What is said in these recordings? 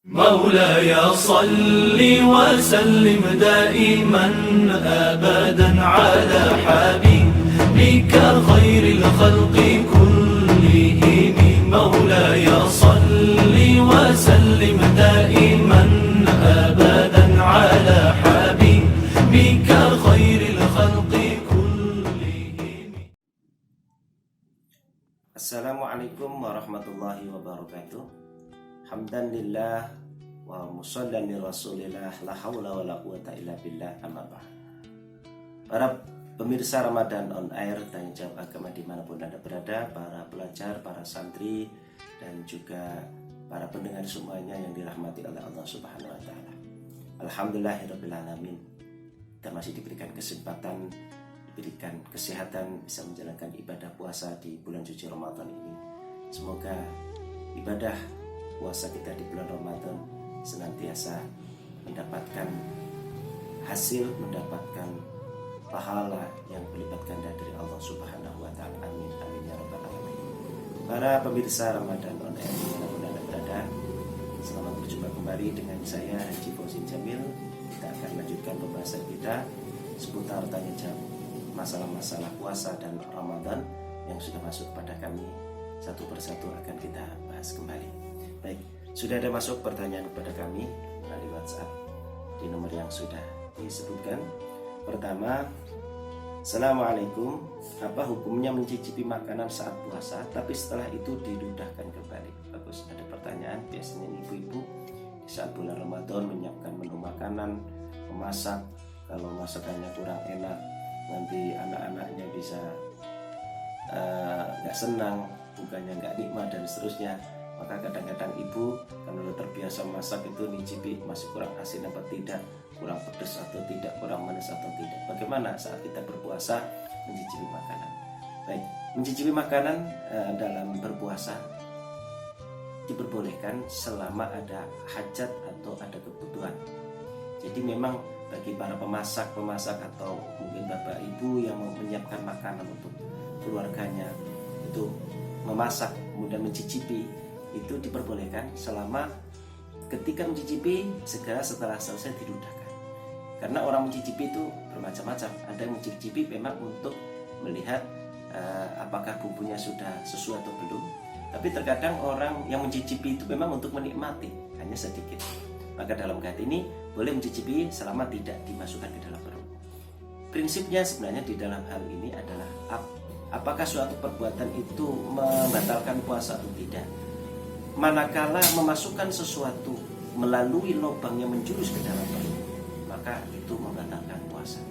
مولاي صل وسلم دائما أبدا على حبيبك خير الخلق كلهم مولاي صل وسلم دائما أبدا على حبيبك خير الخلق كلهم. Assalamualaikum warahmatullahi wabarakatuh. Hamdan lillah wa musallan li rasulillah la haula wa la quwata illa billah, amma ba'd. Para pemirsa Ramadan on Air Tanya Jawab Agama dimanapun Anda berada, para pelajar, para santri, dan juga para pendengar semuanya yang dirahmati oleh Allah Subhanahu wa Ta'ala. Alhamdulillahirabbil alamin. Kita masih diberikan kesempatan, diberikan kesehatan bisa menjalankan ibadah puasa di bulan suci Ramadan ini. Semoga ibadah puasa kita di bulan Ramadan senantiasa mendapatkan hasil, mendapatkan pahala yang berlipat ganda dari Allah Subhanahu wa Ta'ala. Amin amin ya rabbal alamin. Para pemirsa Ramadan on Air dimanapun Anda berada, selamat berjumpa kembali dengan saya Haji Fauzin Jamil. Kita akan lanjutkan pembahasan kita seputar tanya jawab masalah-masalah puasa dan Ramadan yang sudah masuk pada kami. Satu persatu akan kita bahas kembali. Baik, sudah ada masuk pertanyaan kepada kami melalui WhatsApp di nomor yang sudah disebutkan. Pertama, Assalamualaikum, apa hukumnya mencicipi makanan saat puasa tapi setelah itu diludahkan kembali? Bagus, ada pertanyaan. Biasanya ibu-ibu di saat bulan Ramadan menyiapkan menu makanan, memasak. Kalau masakannya kurang enak, nanti anak-anaknya bisa nggak senang, bukannya nggak nikmat dan seterusnya. Maka kadang-kadang ibu karena udah terbiasa masak itu nyicipi masih kurang asin apa tidak, kurang pedas atau tidak, kurang manis atau tidak. Bagaimana saat kita berpuasa mencicipi makanan? Baik, mencicipi makanan dalam berpuasa diperbolehkan selama ada hajat atau ada kebutuhan. Jadi memang bagi para pemasak atau mungkin bapak ibu yang mau menyiapkan makanan untuk keluarganya itu memasak kemudian mencicipi, itu diperbolehkan selama ketika mencicipi segera setelah selesai diludahkan. Karena orang mencicipi itu bermacam-macam. Ada yang mencicipi memang untuk melihat apakah bumbunya sudah sesuai atau belum. Tapi terkadang orang yang mencicipi itu memang untuk menikmati, hanya sedikit. Maka dalam keadaan ini boleh mencicipi selama tidak dimasukkan ke dalam perut. Prinsipnya sebenarnya di dalam hal ini adalah apakah suatu perbuatan itu membatalkan puasa atau tidak. Manakala memasukkan sesuatu melalui lubang yang menjurus ke dalam perut, maka itu membatalkan puasa.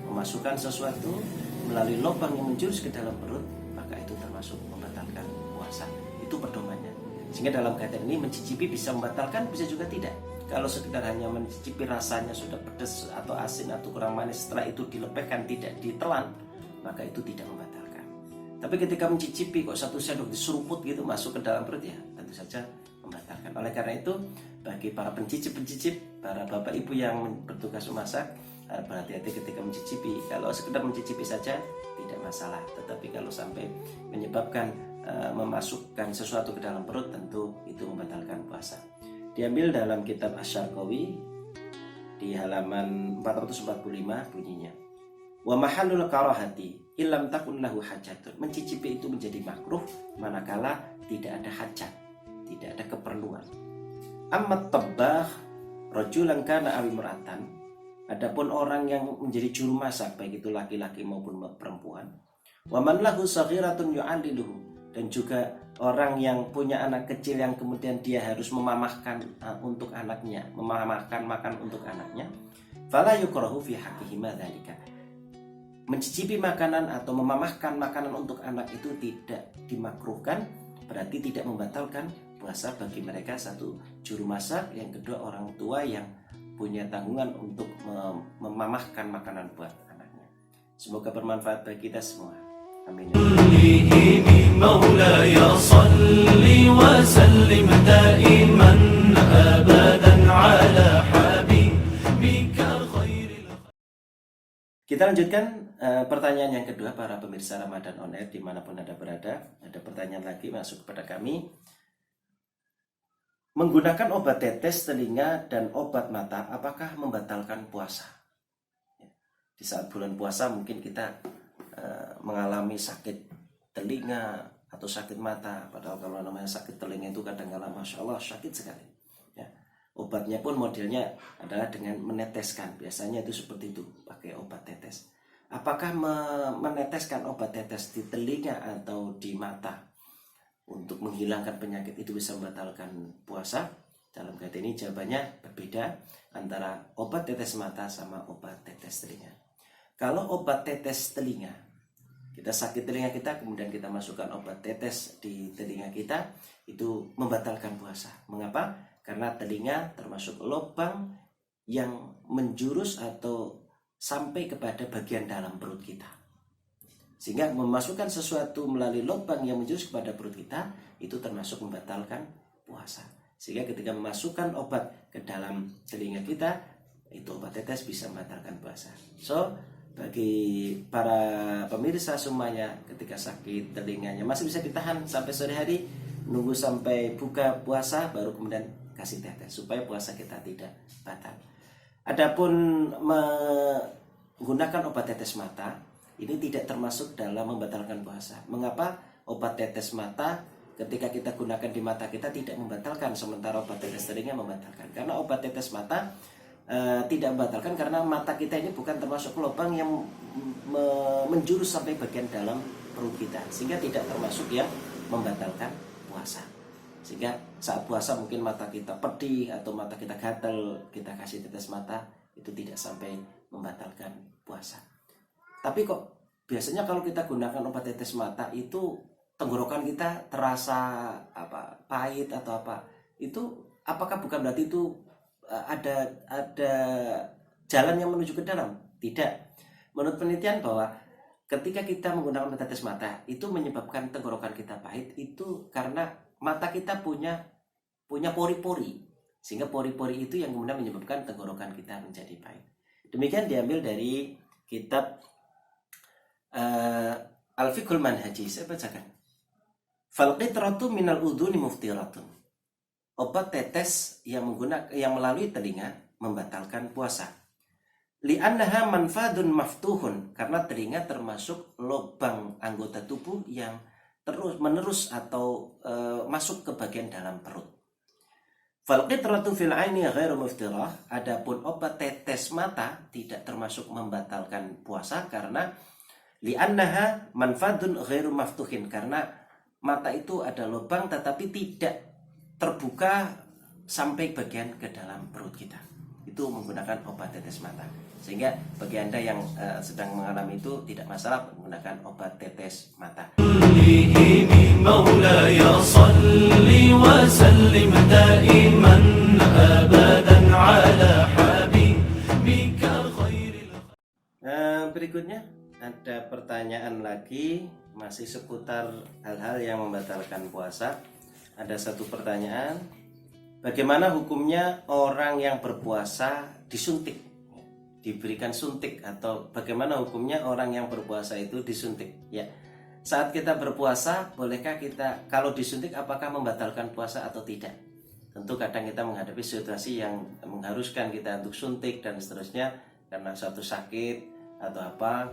Memasukkan sesuatu melalui lubang yang menjurus ke dalam perut, maka itu termasuk membatalkan puasa. Itu pedomannya. Sehingga dalam keadaan ini mencicipi bisa membatalkan, bisa juga tidak. Kalau sekedar hanya mencicipi rasanya sudah pedas atau asin atau kurang manis, setelah itu dilepehkan tidak ditelan, maka itu tidak membatalkan. Tapi ketika mencicipi kok satu sendok diseruput gitu masuk ke dalam perut, ya tentu saja membatalkan. Oleh karena itu bagi para pencicip, para bapak ibu yang bertugas memasak, berhati-hati ketika mencicipi. Kalau sekedar mencicipi saja tidak masalah, tetapi kalau sampai menyebabkan memasukkan sesuatu ke dalam perut, tentu itu membatalkan puasa. Diambil dalam kitab Asy-Syarqawi di halaman 445 bunyinya, wa mahallul karahati illam takun lahu hajatun. Mencicipi itu menjadi makruh manakala tidak ada hajat, tidak ada keperluan. Amma tabbah rajulan kana aw imra'atan. Adapun orang yang menjadi juru masak, baik itu laki-laki maupun perempuan, wa man lahu saghiratun yu'alliluhu, dan juga orang yang punya anak kecil yang kemudian dia harus memamahkan untuk anaknya, memamahkan makan untuk anaknya, fala yukrahu fi haqqihi dzalika. Mencicipi makanan atau memamahkan makanan untuk anak itu tidak dimakruhkan, berarti tidak membatalkan puasa bagi mereka. Satu, juru masak; yang kedua, orang tua yang punya tanggungan untuk memamahkan makanan buat anaknya. Semoga bermanfaat bagi kita semua. Amin. مولاي صل وسلم دائما أبدا على حبيبك خير. Kita lanjutkan pertanyaan yang kedua para pemirsa Ramadan on Air dimanapun Anda berada. Ada pertanyaan lagi masuk kepada kami. Menggunakan obat tetes telinga dan obat mata apakah membatalkan puasa? Di saat bulan puasa mungkin kita mengalami sakit telinga atau sakit mata, padahal kalau namanya sakit telinga itu kadang-kala Masya Allah sakit sekali ya. Obatnya pun modelnya adalah dengan meneteskan, biasanya itu seperti itu, pakai obat tetes. Apakah meneteskan obat tetes di telinga atau di mata untuk menghilangkan penyakit itu bisa membatalkan puasa? Dalam kaitan ini jawabannya berbeda antara obat tetes mata sama obat tetes telinga. Kalau obat tetes telinga, kita sakit telinga kita, kemudian kita masukkan obat tetes di telinga kita, itu membatalkan puasa. Mengapa? Karena telinga termasuk lubang yang menjurus atau sampai kepada bagian dalam perut kita. Sehingga memasukkan sesuatu melalui lubang yang menjurus kepada perut kita, itu termasuk membatalkan puasa. Sehingga ketika memasukkan obat ke dalam telinga kita, itu obat tetes bisa membatalkan puasa. So, bagi para pemirsa semuanya, ketika sakit telinganya masih bisa ditahan sampai sore hari, nunggu sampai buka puasa baru kemudian kasih tetes supaya puasa kita tidak batal. Adapun menggunakan obat tetes mata ini tidak termasuk dalam membatalkan puasa. Mengapa? Obat tetes mata ketika kita gunakan di mata kita tidak membatalkan, sementara obat tetes telinga membatalkan. Karena obat tetes mata tidak membatalkan karena mata kita ini bukan termasuk lubang yang menjurus sampai bagian dalam perut kita, sehingga tidak termasuk yang membatalkan puasa. Sehingga saat puasa mungkin mata kita pedih atau mata kita gatal, kita kasih tetes mata, itu tidak sampai membatalkan puasa. Tapi kok biasanya kalau kita gunakan obat tetes mata itu tenggorokan kita terasa pahit atau apa? Itu apakah bukan berarti itu ada jalan yang menuju ke dalam? Tidak. Menurut penelitian bahwa ketika kita menggunakan obat tetes mata itu menyebabkan tenggorokan kita pahit, itu karena mata kita punya pori-pori, sehingga pori-pori itu yang kemudian menyebabkan tenggorokan kita menjadi pahit. Demikian diambil dari kitab Al-Fiqhul Manhaji. Saya bacakan. Fal qitratu minal udhuni muftiratun. Obat tetes yang melalui telinga membatalkan puasa. Li'annaha manfadun maftuhun, karena telinga termasuk lubang anggota tubuh yang terus menerus atau masuk ke bagian dalam perut. Fal qitratu fil aini ghairu muftirah. Adapun obat tetes mata tidak termasuk membatalkan puasa karena li'annaha manfadun ghairu maftuhin, karena mata itu ada lubang tetapi tidak terbuka sampai bagian ke dalam perut kita. Itu menggunakan obat tetes mata. Sehingga bagi Anda yang sedang mengalami itu tidak masalah menggunakan obat tetes mata. Berikutnya ada pertanyaan lagi, masih seputar hal-hal yang membatalkan puasa. Ada satu pertanyaan, bagaimana hukumnya orang yang berpuasa disuntik, diberikan suntik, atau bagaimana hukumnya orang yang berpuasa itu disuntik? Ya, saat kita berpuasa, bolehkah kita kalau disuntik apakah membatalkan puasa atau tidak? Tentu kadang kita menghadapi situasi yang mengharuskan kita untuk suntik dan seterusnya karena suatu sakit atau apa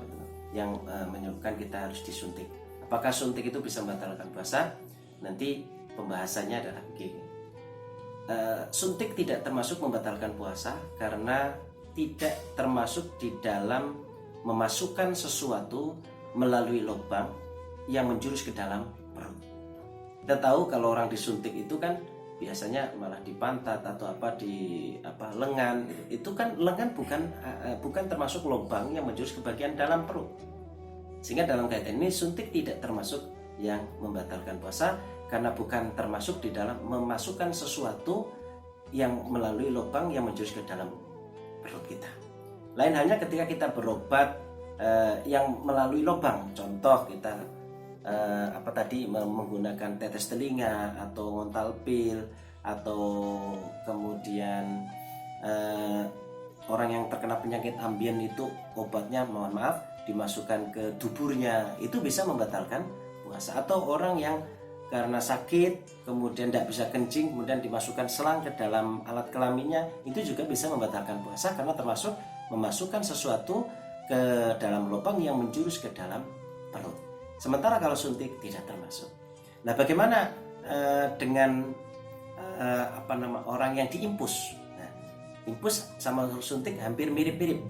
yang menyebabkan kita harus disuntik. Apakah suntik itu bisa membatalkan puasa? Nanti pembahasannya adalah begini. Suntik tidak termasuk membatalkan puasa karena tidak termasuk di dalam memasukkan sesuatu melalui lubang yang menjurus ke dalam perut. Kita tahu kalau orang disuntik itu kan biasanya malah di pantat atau di lengan. Itu kan lengan bukan termasuk lubang yang menjurus ke bagian dalam perut. Sehingga dalam kaitan ini suntik tidak termasuk yang membatalkan puasa karena bukan termasuk di dalam memasukkan sesuatu yang melalui lubang yang menjurus ke dalam perut kita. Lain halnya ketika kita berobat yang melalui lubang. Contoh kita menggunakan tetes telinga atau ngontal pil, atau kemudian orang yang terkena penyakit ambien itu obatnya mohon maaf dimasukkan ke duburnya, itu bisa membatalkan puasa. Atau orang yang karena sakit, kemudian tidak bisa kencing, kemudian dimasukkan selang ke dalam alat kelaminnya, itu juga bisa membatalkan puasa karena termasuk memasukkan sesuatu ke dalam lubang yang menjurus ke dalam perut. Sementara kalau suntik tidak termasuk. Nah, bagaimana dengan orang yang diimpus? Nah, impus sama suntik hampir mirip-mirip.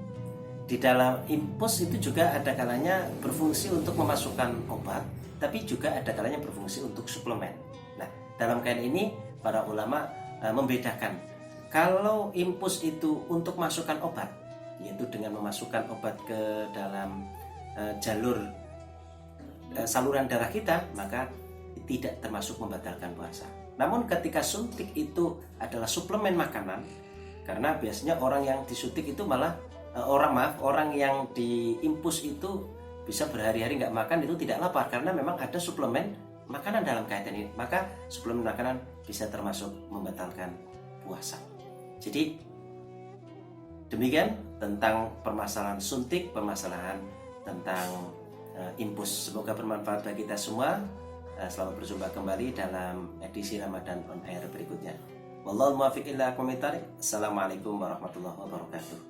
Di dalam impus itu juga ada kalanya berfungsi untuk memasukkan obat, tapi juga ada kalanya berfungsi untuk suplemen. Nah, dalam kain ini para ulama membedakan. Kalau impus itu untuk masukkan obat, yaitu dengan memasukkan obat ke dalam jalur saluran darah kita, maka tidak termasuk membatalkan puasa. Namun ketika suntik itu adalah suplemen makanan, karena biasanya orang yang disuntik itu malah orang yang diimpus itu bisa berhari-hari nggak makan, itu tidak lapar karena memang ada suplemen makanan dalam kaitan ini, maka suplemen makanan bisa termasuk membatalkan puasa. Jadi demikian tentang permasalahan suntik, permasalahan tentang impus. Semoga bermanfaat bagi kita semua. Selamat berjumpa kembali dalam edisi Ramadan on Air berikutnya. Wallahul muwaffiq ila aqwamit thoriq. Assalamualaikum warahmatullahi wabarakatuh.